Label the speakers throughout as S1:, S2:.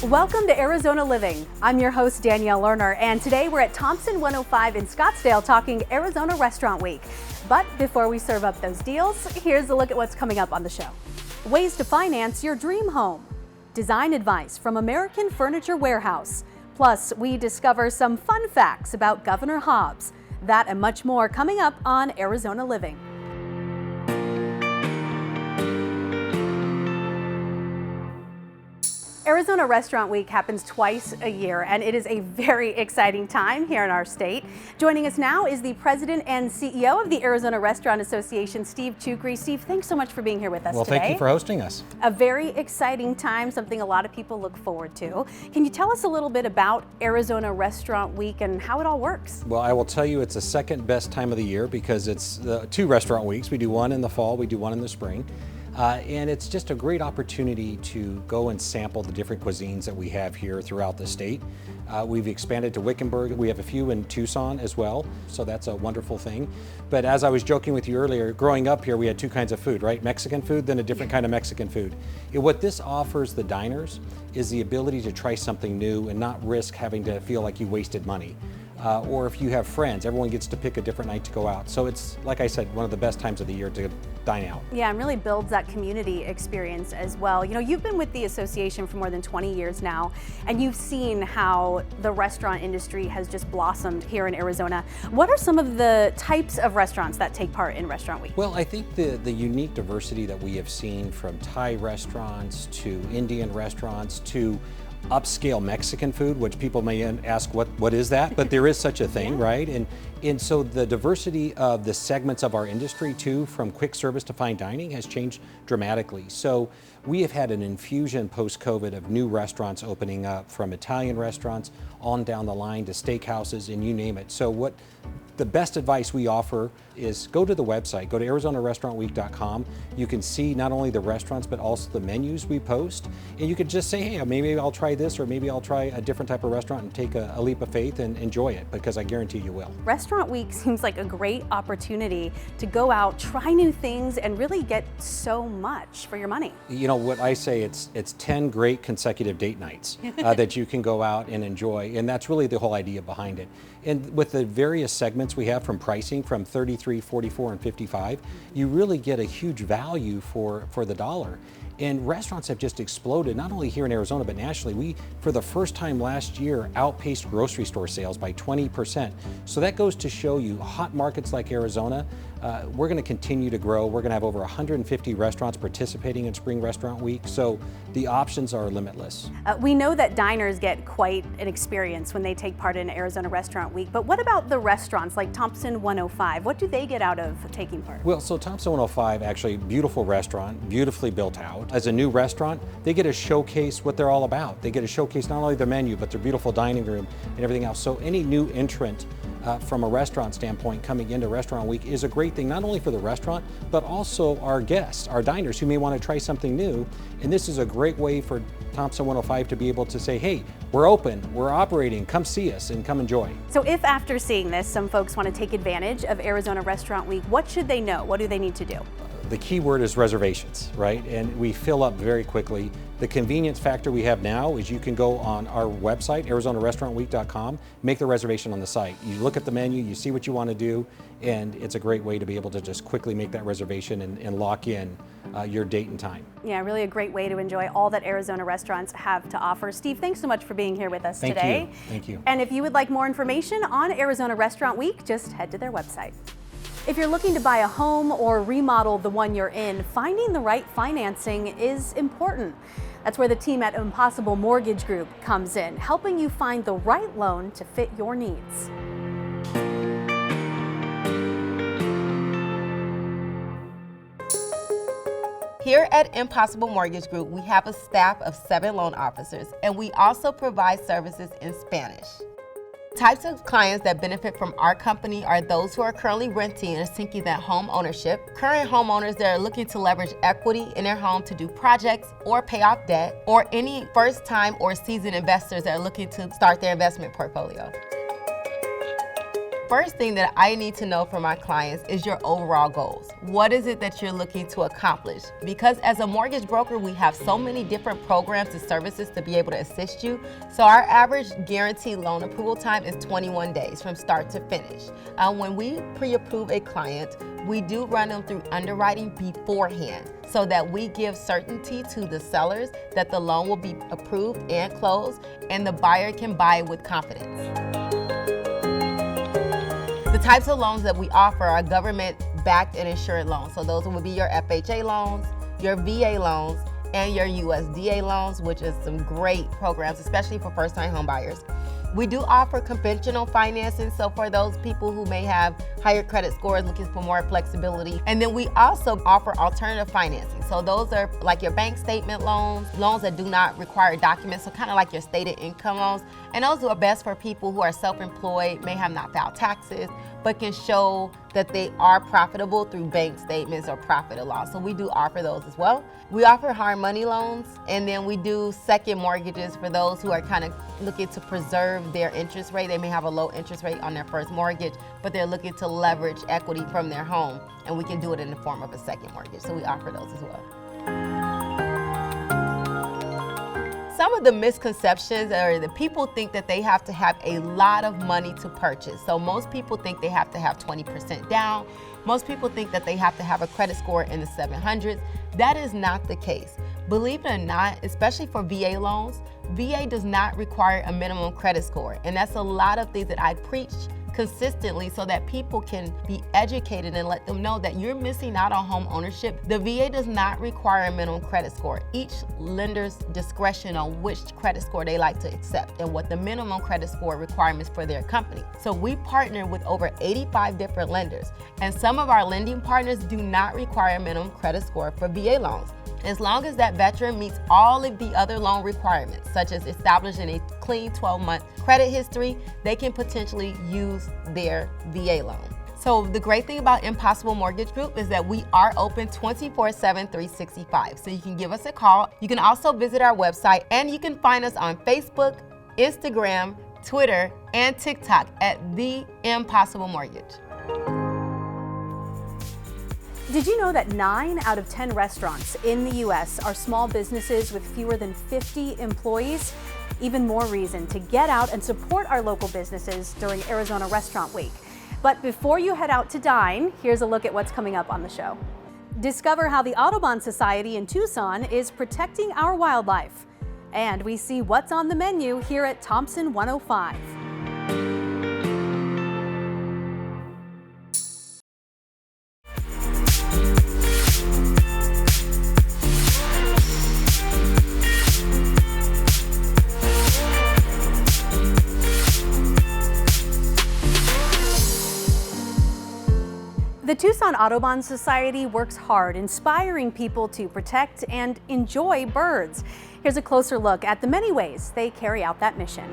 S1: Welcome to Arizona Living. I'm your host, Danielle Lerner, and today we're at Thompson 105 in Scottsdale talking Arizona Restaurant Week. But before we serve up those deals, here's a look at what's coming up on the show. Ways to finance your dream home. Design advice from American Furniture Warehouse. Plus, we discover some fun facts about Governor Hobbs. That and much more coming up on Arizona Living. Arizona Restaurant Week happens twice a year, and it is a very exciting time here in our state. Joining us now is the president and CEO of the Arizona Restaurant Association, Steve Chukhri. Steve, thanks so much for being here with us today.
S2: Well, thank you for hosting us.
S1: A very exciting time, something a lot of people look forward to. Can you tell us a little bit about Arizona Restaurant Week and how it all works?
S2: Well, I will tell you it's the second best time of the year because it's two restaurant weeks. We do one in the fall, we do one in the spring. And it's just a great opportunity to go and sample the different cuisines that we have here throughout the state. We've expanded to Wickenburg. We have a few in Tucson as well, so that's a wonderful thing. But as I was joking with you earlier, growing up here we had two kinds of food, right? Mexican food, then a different kind of Mexican food. And what this offers the diners is the ability to try something new and not risk having to feel like you wasted money. Or if you have friends, everyone gets to pick a different night to go out. So it's, like I said, one of the best times of the year to dine out.
S1: Yeah, and really builds that community experience as well. You know, you've been with the association for more than 20 years now, and you've seen how the restaurant industry has just blossomed here in Arizona. What are some of the types of restaurants that take part in Restaurant Week?
S2: Well, I think the unique diversity that we have seen from Thai restaurants to Indian restaurants to upscale Mexican food, which people may ask what is that, but there is such a thing, right? And so the diversity of the segments of our industry too, from quick service to fine dining, has changed dramatically. So we have had an infusion post-COVID of new restaurants opening up, from Italian restaurants on down the line to steakhouses and you name it. So the best advice we offer is go to the website, go to ArizonaRestaurantWeek.com. You can see not only the restaurants, but also the menus we post. And you could just say, hey, maybe I'll try this, or maybe I'll try a different type of restaurant and take a leap of faith and enjoy it, because I guarantee you will.
S1: Restaurant Week seems like a great opportunity to go out, try new things, and really get so much for your money.
S2: You know what I say, it's 10 great consecutive date nights that you can go out and enjoy. And that's really the whole idea behind it. And with the various segments we have, from pricing from 33, 44, and 55, you really get a huge value for the dollar. And restaurants have just exploded, not only here in Arizona, but nationally. We, for the first time last year, outpaced grocery store sales by 20%. So that goes to show you, hot markets like Arizona, we're going to continue to grow. We're going to have over 150 restaurants participating in Spring Restaurant Week, so the options are limitless.
S1: We know that diners get quite an experience when they take part in Arizona Restaurant Week, but what about the restaurants like Thompson 105? What do they get out of taking part?
S2: Well, so Thompson 105, actually, beautiful restaurant, beautifully built out. As a new restaurant, they get to showcase what they're all about. They get to showcase not only their menu, but their beautiful dining room and everything else. So any new entrant from a restaurant standpoint coming into Restaurant Week is a great thing, not only for the restaurant, but also our guests, our diners who may want to try something new. And this is a great way for Thompson 105 to be able to say, hey, we're open, we're operating, come see us and come enjoy.
S1: So if after seeing this, some folks want to take advantage of Arizona Restaurant Week, what should they know? What do they need to do?
S2: The key word is reservations, right? And we fill up very quickly. The convenience factor we have now is you can go on our website, ArizonaRestaurantWeek.com, make the reservation on the site. You look at the menu, you see what you want to do, and it's a great way to be able to just quickly make that reservation and lock in your date and time.
S1: Yeah, really a great way to enjoy all that Arizona restaurants have to offer. Steve, thanks so much for being here with us today.
S2: Thank you.
S1: And if you would like more information on Arizona Restaurant Week, just head to their website. If you're looking to buy a home or remodel the one you're in, finding the right financing is important. That's where the team at Impossible Mortgage Group comes in, helping you find the right loan to fit your needs.
S3: Here at Impossible Mortgage Group, we have a staff of 7 loan officers, and we also provide services in Spanish. Types of clients that benefit from our company are those who are currently renting and are seeking that home ownership, current homeowners that are looking to leverage equity in their home to do projects or pay off debt, or any first-time or seasoned investors that are looking to start their investment portfolio. first thing that I need to know from my clients is your overall goals. What is it that you're looking to accomplish? Because as a mortgage broker, we have so many different programs and services to be able to assist you. So our average guaranteed loan approval time is 21 days from start to finish. When we pre-approve a client, we do run them through underwriting beforehand so that we give certainty to the sellers that the loan will be approved and closed and the buyer can buy with confidence. The types of loans that we offer are government-backed and insured loans. So those would be your FHA loans, your VA loans, and your USDA loans, which is some great programs, especially for first-time home buyers. We do offer conventional financing, so for those people who may have higher credit scores looking for more flexibility. And then we also offer alternative financing. So those are like your bank statement loans, loans that do not require documents, so kind of like your stated income loans. And those are best for people who are self-employed, may have not filed taxes, but can show that they are profitable through bank statements or profit or loss. So we do offer those as well. We offer hard money loans, and then we do second mortgages for those who are kind of looking to preserve their interest rate. They may have a low interest rate on their first mortgage, but they're looking to leverage equity from their home, and we can do it in the form of a second mortgage. So we offer those as well. Some of the misconceptions are that people think that they have to have a lot of money to purchase. So most people think they have to have 20% down. Most people think that they have to have a credit score in the 700s. That is not the case. Believe it or not, especially for VA loans, VA does not require a minimum credit score. And that's a lot of things that I preach consistently so that people can be educated and let them know that you're missing out on home ownership. The VA does not require a minimum credit score. Each lender's discretion on which credit score they like to accept and what the minimum credit score requirements for their company. So we partner with over 85 different lenders, and some of our lending partners do not require a minimum credit score for VA loans. As long as that veteran meets all of the other loan requirements, such as establishing a clean 12-month credit history, they can potentially use their VA loan. So the great thing about Impossible Mortgage Group is that we are open 24/7, 365. So you can give us a call. You can also visit our website, and you can find us on Facebook, Instagram, Twitter, and TikTok at The Impossible Mortgage.
S1: Did you know that 9 out of 10 restaurants in the U.S. are small businesses with fewer than 50 employees? Even more reason to get out and support our local businesses during Arizona Restaurant Week. But before you head out to dine, here's a look at what's coming up on the show. Discover how the Audubon Society in Tucson is protecting our wildlife. And we see what's on the menu here at Thompson 105. The Tucson Audubon Society works hard, inspiring people to protect and enjoy birds. Here's a closer look at the many ways they carry out that mission.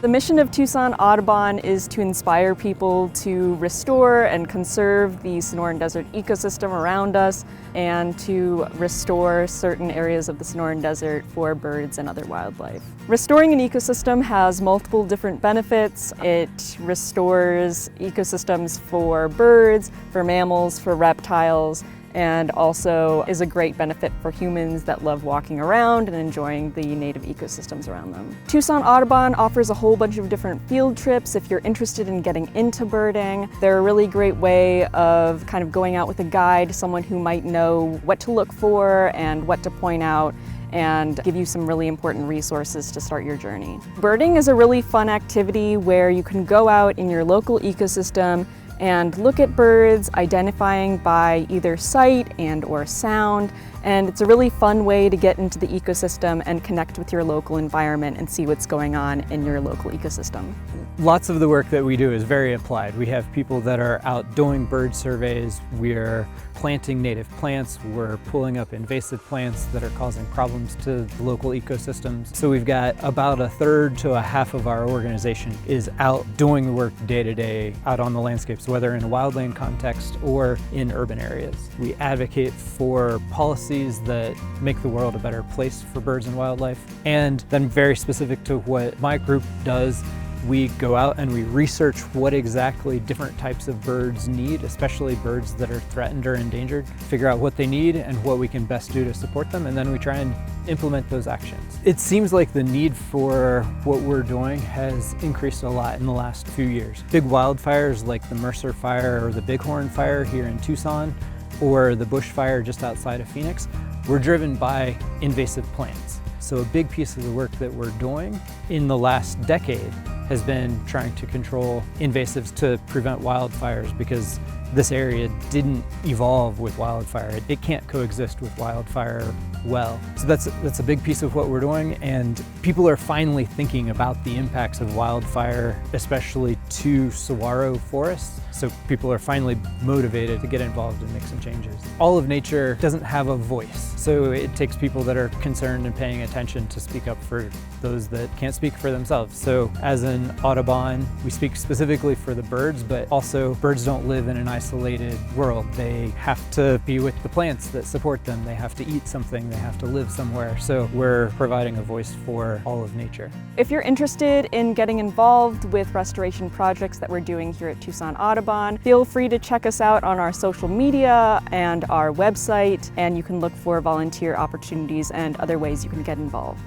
S4: The mission of Tucson Audubon is to inspire people to restore and conserve the Sonoran Desert ecosystem around us and to restore certain areas of the Sonoran Desert for birds and other wildlife. Restoring an ecosystem has multiple different benefits. It restores ecosystems for birds, for mammals, for reptiles, and also is a great benefit for humans that love walking around and enjoying the native ecosystems around them. Tucson Audubon offers a whole bunch of different field trips if you're interested in getting into birding. They're a really great way of kind of going out with a guide, someone who might know what to look for and what to point out, and give you some really important resources to start your journey. Birding is a really fun activity where you can go out in your local ecosystem and look at birds, identifying by either sight and or sound, and it's a really fun way to get into the ecosystem and connect with your local environment and see what's going on in your local ecosystem.
S5: Lots of the work that we do is very applied. We have people that are out doing bird surveys, we're planting native plants, we're pulling up invasive plants that are causing problems to the local ecosystems. So we've got about a third to a half of our organization is out doing the work day to day out on the landscapes whether in a wildland context or in urban areas. We advocate for policies that make the world a better place for birds and wildlife. And then very specific to what my group does, we go out and we research what exactly different types of birds need, especially birds that are threatened or endangered, figure out what they need and what we can best do to support them, and then we try and implement those actions. It seems like the need for what we're doing has increased a lot in the last few years. Big wildfires like the Mercer Fire or the Bighorn Fire here in Tucson, or the Bush Fire just outside of Phoenix, were driven by invasive plants. So a big piece of the work that we're doing in the last decade has been trying to control invasives to prevent wildfires, because this area didn't evolve with wildfire. It can't coexist with wildfire well. So that's a big piece of what we're doing, and people are finally thinking about the impacts of wildfire, especially to saguaro forests. So people are finally motivated to get involved and make some changes. All of nature doesn't have a voice, so it takes people that are concerned and paying attention to speak up for those that can't speak for themselves. So as an Audubon, we speak specifically for the birds, but also birds don't live in an isolated world. They have to be with the plants that support them. They have to eat something. They have to live somewhere. So we're providing a voice for all of nature.
S4: If you're interested in getting involved with restoration projects that we're doing here at Tucson Audubon, feel free to check us out on our social media and our website, and you can look for volunteer opportunities and other ways you can get involved.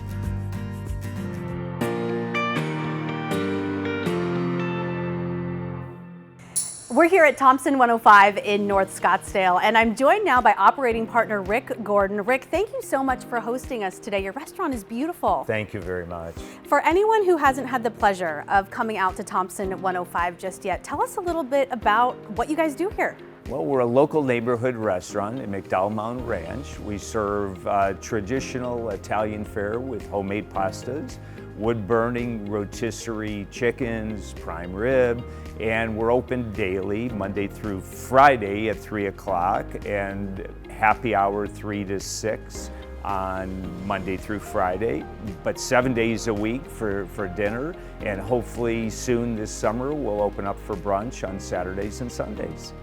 S1: We're here at Thompson 105 in North Scottsdale, and I'm joined now by operating partner Rick Gordon. Rick, thank you so much for hosting us today. Your restaurant is beautiful.
S6: Thank you very much.
S1: For anyone who hasn't had the pleasure of coming out to Thompson 105 just yet, tell us a little bit about what you guys do here.
S6: Well, we're a local neighborhood restaurant in McDowell Mountain Ranch. We serve traditional Italian fare with homemade pastas, wood-burning rotisserie chickens, prime rib, and we're open daily, Monday through Friday at 3 o'clock, and happy hour 3 to 6 on Monday through Friday, but 7 days a week for dinner, and hopefully soon this summer we'll open up for brunch on Saturdays and Sundays.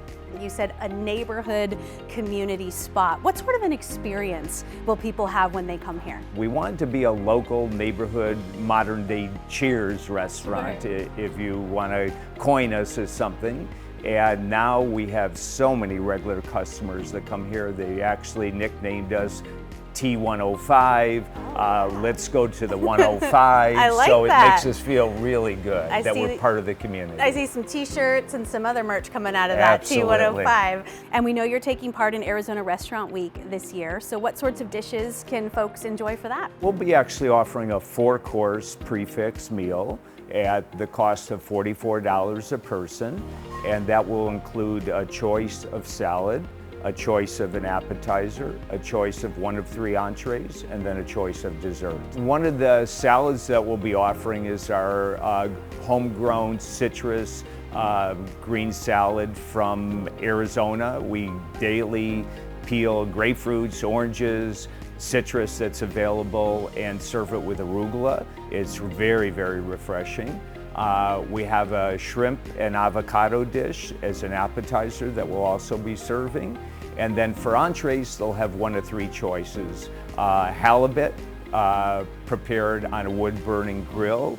S1: You said a neighborhood community spot. What sort of an experience will people have when they come here?
S6: We want to be a local neighborhood modern day Cheers restaurant, if you want to coin us as something. And now we have so many regular customers that come here. They actually nicknamed us T105, let's go to the 105.
S1: I like
S6: so
S1: that.
S6: It makes us feel really good that we're part of the community.
S1: I see some t-shirts and some other merch coming out of
S6: Absolutely.
S1: that T105. And we know you're taking part in Arizona Restaurant Week this year. So what sorts of dishes can folks enjoy for that?
S6: We'll be actually offering a 4-course prefix meal at the cost of $44 a person, and that will include a choice of salad, a choice of an appetizer, a choice of 1 of 3 entrees, and then a choice of dessert. One of the salads that we'll be offering is our homegrown citrus green salad from Arizona. We daily peel grapefruits, oranges, citrus that's available, and serve it with arugula. It's very, very refreshing. We have a shrimp and avocado dish as an appetizer that we'll also be serving. And then for entrees, they'll have 1 of 3 choices. Halibut, prepared on a wood-burning grill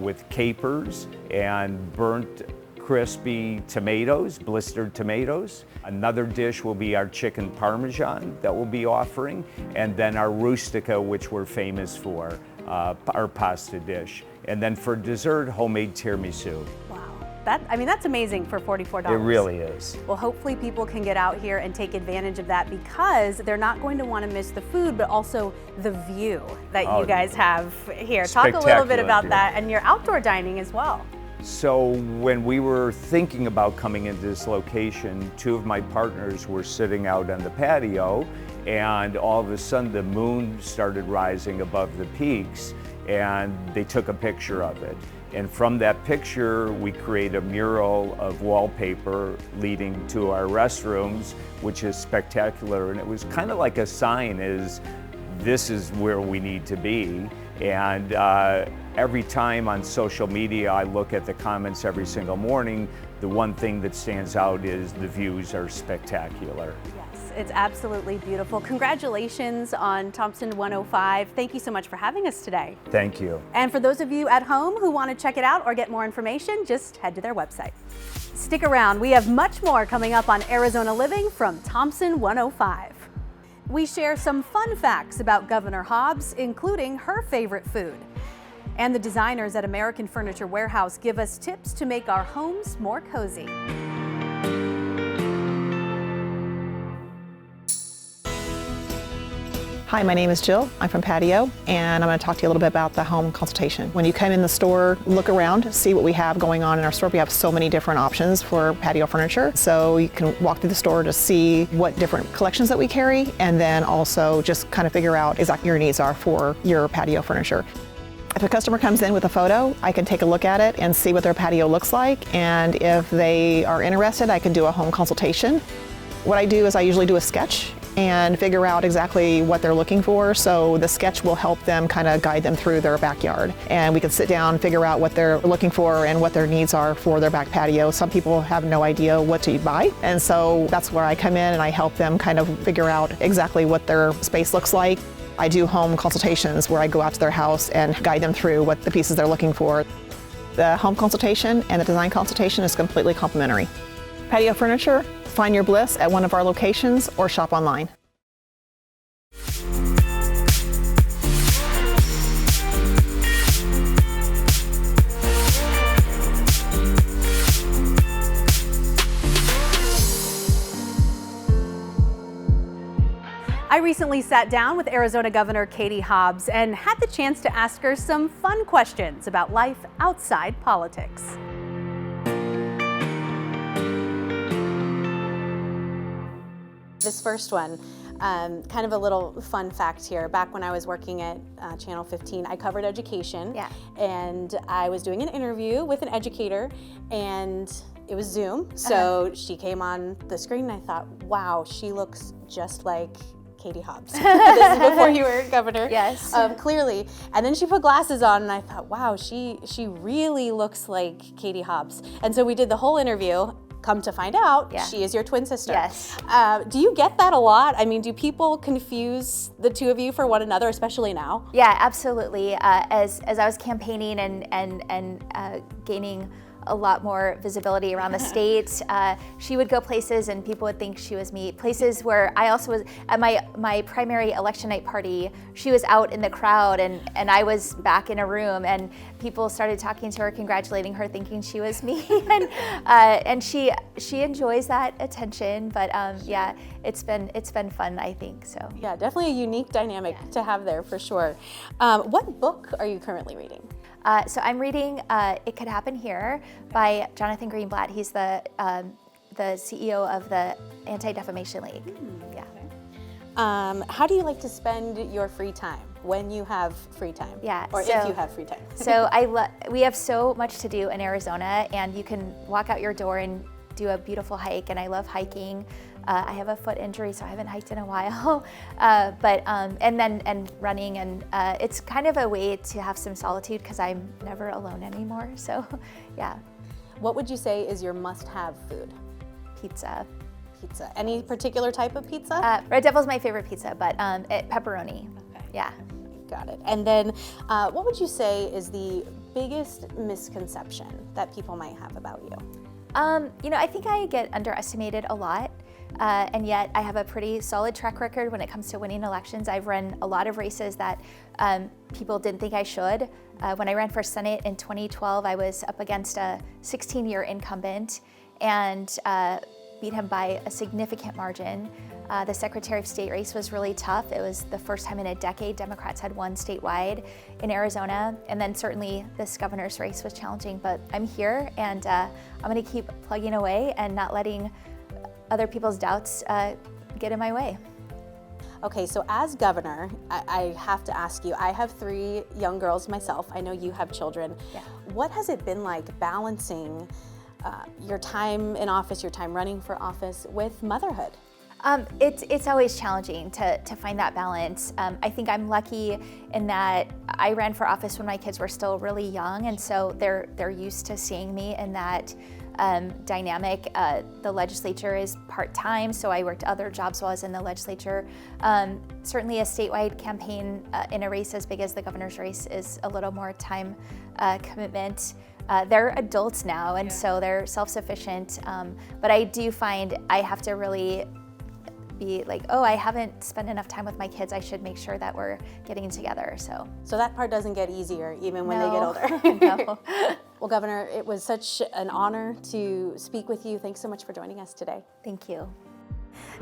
S6: with capers and burnt crispy tomatoes, blistered tomatoes. Another dish will be our chicken parmesan that we'll be offering. And then our rustica, which we're famous for, our pasta dish. And then for dessert, homemade tiramisu.
S1: Wow, that's amazing for $44.
S6: It really is.
S1: Well, hopefully people can get out here and take advantage of that, because they're not going to want to miss the food, but also the view that you guys have here. Talk a little bit about that and your outdoor dining as well.
S6: So when we were thinking about coming into this location, 2 of my partners were sitting out on the patio, and all of a sudden the moon started rising above the peaks, and they took a picture of it. And from that picture, we create a mural of wallpaper leading to our restrooms, which is spectacular. And it was kind of like a sign, this is where we need to be. And Every time on social media I look at the comments every single morning, the one thing that stands out is the views are spectacular.
S1: Yes, it's absolutely beautiful. Congratulations on Thompson 105. Thank you so much for having us today.
S6: Thank you.
S1: And for those of you at home who want to check it out or get more information, just head to their website. Stick around, we have much more coming up on Arizona Living from Thompson 105. We share some fun facts about Governor Hobbs, including her favorite food. And the designers at American Furniture Warehouse give us tips to make our homes more cozy.
S7: Hi, my name is Jill. I'm from Patio, and I'm going to talk to you a little bit about the home consultation. When you come in the store, look around, see what we have going on in our store. We have so many different options for patio furniture. So you can walk through the store to see what different collections that we carry, and then also just kind of figure out exactly your needs are for your patio furniture. If a customer comes in with a photo, I can take a look at it and see what their patio looks like. And if they are interested, I can do a home consultation. What I do is I usually do a sketch and figure out exactly what they're looking for. So the sketch will help them kind of guide them through their backyard. And we can sit down, figure out what they're looking for and what their needs are for their back patio. Some people have no idea what to buy. And so that's where I come in and I help them kind of figure out exactly what their space looks like. I do home consultations where I go out to their house and guide them through what the pieces they're looking for. The home consultation and the design consultation is completely complimentary. Patio furniture, find your bliss at one of our locations or shop online.
S1: I recently sat down with Arizona Governor Katie Hobbs and had the chance to ask her some fun questions about life outside politics. This first one, kind of a little fun fact here. Back when I was working at Channel 15, I covered education.
S8: Yeah.
S1: And I was doing an interview with an educator, and it was Zoom. So she came on the screen, and I thought, wow, she looks just like Katie Hobbs. This is before you were governor.
S8: Yes.
S1: Clearly. And then she put glasses on, and I thought, wow, she really looks like Katie Hobbs. And so we did the whole interview. Come to find out,
S8: Yeah.
S1: she is your twin sister.
S8: Yes.
S1: Do you get that a lot? I mean, do people confuse the two of you for one another, especially now?
S8: Yeah, absolutely. As I was campaigning and gaining a lot more visibility around the state, she would go places and people would think she was me. Places where I also was at my primary election night party, she was out in the crowd and I was back in a room, and people started talking to her, congratulating her, thinking she was me. and she enjoys that attention. But yeah, it's been fun, I think. So
S1: Yeah, definitely a unique dynamic to have there for sure. What book are you currently reading?
S8: So I'm reading It Could Happen Here by Jonathan Greenblatt. He's the CEO of the Anti-Defamation League. Yeah.
S1: How do you like to spend your free time when you have free time?
S8: Yeah,
S1: Or if
S8: so-
S1: you have free time?
S8: So we have so much to do in Arizona, and you can walk out your door and do a beautiful hike, and I love hiking. I have a foot injury, so I haven't hiked in a while. And running, and it's kind of a way to have some solitude because I'm never alone anymore. So, yeah,
S1: What would you say is your must-have food?
S8: pizza.
S1: Pizza. Any particular type of pizza?
S8: Red Devil's my favorite pizza, but pepperoni.
S1: Okay.
S8: Yeah.
S1: Got it. And then what would you say is the biggest misconception that people might have about you?
S8: I think I get underestimated a lot, and yet I have a pretty solid track record when it comes to winning elections. I've run a lot of races that people didn't think I should. When I ran for Senate in 2012, I was up against a 16-year incumbent and beat him by a significant margin. The Secretary of State race was really tough. It was the first time in a decade Democrats had won statewide in Arizona. And then certainly this governor's race was challenging, but I'm here and I'm gonna keep plugging away and not letting other people's doubts get in my way.
S1: Okay, so as governor, I have to ask you, I have 3 young girls myself. I know you have children.
S8: Yeah.
S1: What has it been like balancing your time in office, your time running for office with motherhood?
S8: It's always challenging to find that balance. I think I'm lucky in that I ran for office when my kids were still really young, and so they're used to seeing me in that dynamic. The legislature is part-time, so I worked other jobs while I was in the legislature. Certainly a statewide campaign in a race as big as the governor's race is a little more time commitment. They're adults now, and so they're self-sufficient, but I do find I have to really be like, oh, I haven't spent enough time with my kids. I should make sure that we're getting together. So
S1: that part doesn't get easier even when
S8: No.
S1: they get older.
S8: No.
S1: Well, Governor, it was such an honor to speak with you. Thanks so much for joining us today.
S8: Thank you.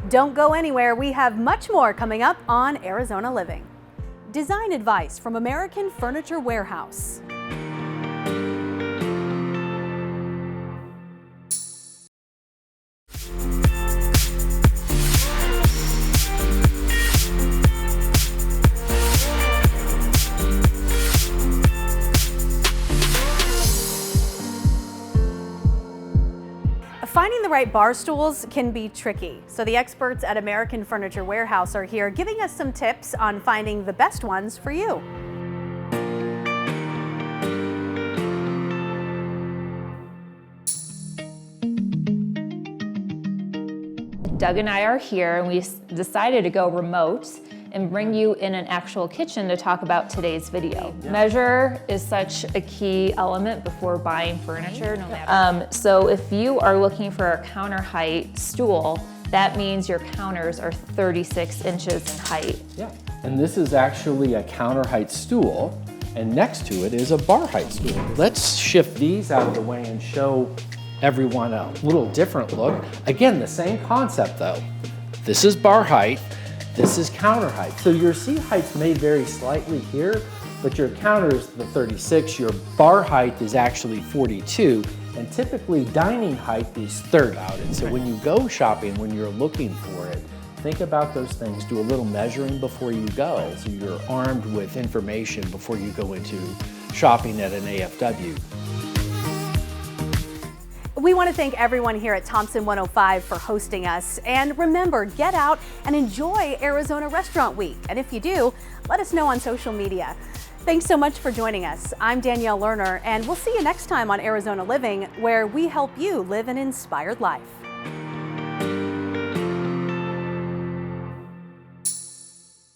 S1: Don't go anywhere. We have much more coming up on Arizona Living. Design advice from American Furniture Warehouse. Finding the right bar stools can be tricky, so the experts at American Furniture Warehouse are here giving us some tips on finding the best ones for you.
S9: Doug and I are here, and we decided to go remote and bring you in an actual kitchen to talk about today's video. Measure is such a key element before buying furniture, no matter. So if you are looking for a counter height stool, that means your counters are 36 inches in height.
S10: Yeah, and this is actually a counter height stool, and next to it is a bar height stool. Let's shift these out of the way and show everyone a little different look. Again, the same concept though. This is bar height, this is counter height. So your seat heights may vary slightly here, but your counter is the 36, your bar height is actually 42, and typically dining height is third out. And so when you go shopping, when you're looking for it, think about those things, do a little measuring before you go, so you're armed with information before you go into shopping at an AFW.
S1: We want to thank everyone here at Thompson 105 for hosting us. And remember, get out and enjoy Arizona Restaurant Week. And if you do, let us know on social media. Thanks so much for joining us. I'm Danielle Lerner, and we'll see you next time on Arizona Living, where we help you live an inspired life.